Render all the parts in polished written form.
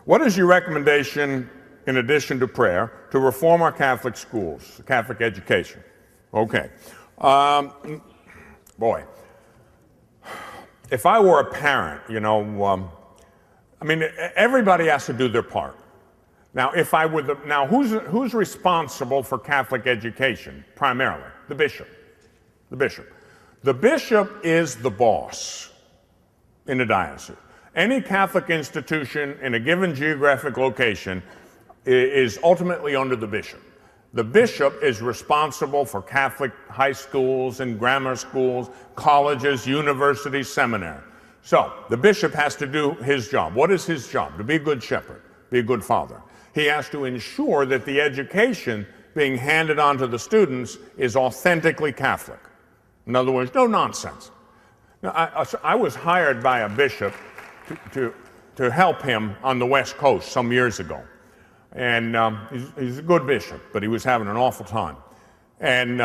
What is your recommendation, in addition to prayer, to reform our Catholic schools, Catholic education? Okay. Boy, if I were a parent, I mean, everybody has to do their part. Now, if I were who's responsible for Catholic education primarily? The bishop. The bishop. The bishop is the boss in a diocese. Any Catholic institution in a given geographic location is ultimately under the bishop. The bishop is responsible for Catholic high schools and grammar schools, colleges, universities, seminary. So the bishop has to do his job. What is his job? To be a good shepherd, be a good father. He has to ensure that the education being handed on to the students is authentically Catholic. In other words, no nonsense. Now, I was hired by a bishop to help him on the West Coast some years ago. And he's a good bishop, but he was having an awful time. And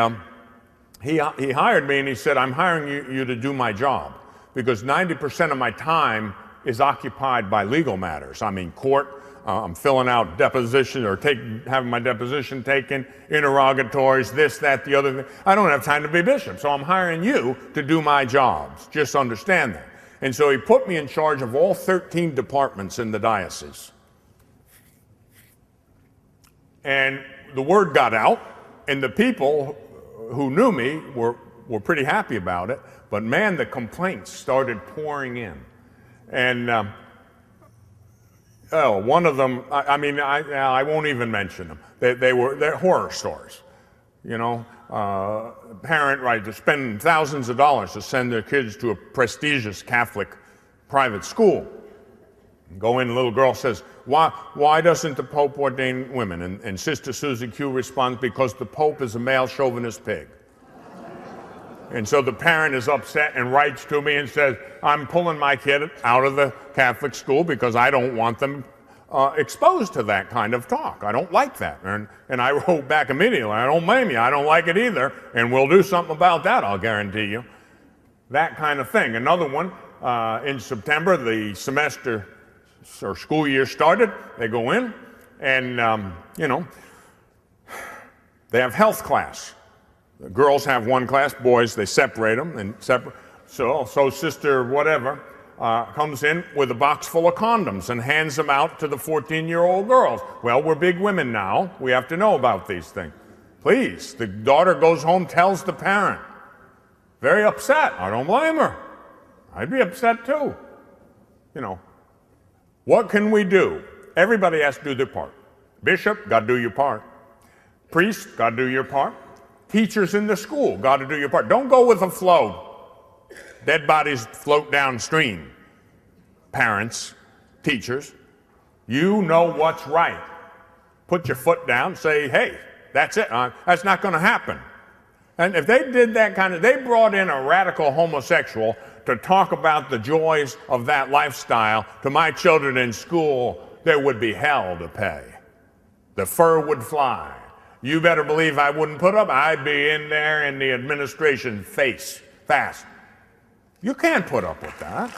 he hired me, and he said, I'm hiring you to do my job, because 90% of my time is occupied by legal matters. I mean, court, I'm filling out deposition or having my deposition taken, interrogatories, this, that, the other thing. I don't have time to be bishop, so I'm hiring you to do my jobs. Just understand that. And so he put me in charge of all 13 departments in the diocese. And the word got out, and the people who knew me were pretty happy about it. But man, the complaints started pouring in. And one of them, I won't even mention them. They're horror stories. A parent, to spend thousands of dollars to send their kids to a prestigious Catholic private school. Go in, little girl says, why doesn't the Pope ordain women? And Sister Susie Q responds, because the Pope is a male chauvinist pig. And so the parent is upset and writes to me and says, I'm pulling my kid out of the Catholic school because I don't want them exposed to that kind of talk. I don't like that. And I wrote back immediately, I don't blame you, I don't like it either, and we'll do something about that, I'll guarantee you. That kind of thing. Another one, in September, the semester or school year started. They go in, and they have health class. The girls have one class, boys, they separate them. And so Sister whatever comes in with a box full of condoms and hands them out to the 14-year-old girls. Well, we're big women now. We have to know about these things. Please, the daughter goes home, tells the parent. Very upset. I don't blame her. I'd be upset too. What can we do? Everybody has to do their part. Bishop, got to do your part. Priest, got to do your part. Teachers in the school, got to do your part. Don't go with the flow. Dead bodies float downstream. Parents, teachers, you know what's right. Put your foot down, say, hey, that's it. That's not going to happen. And if they did that they brought in a radical homosexual to talk about the joys of that lifestyle to my children in school, there would be hell to pay. The fur would fly. You better believe I wouldn't put up. I'd be in there in the administration face fast. You can't put up with that.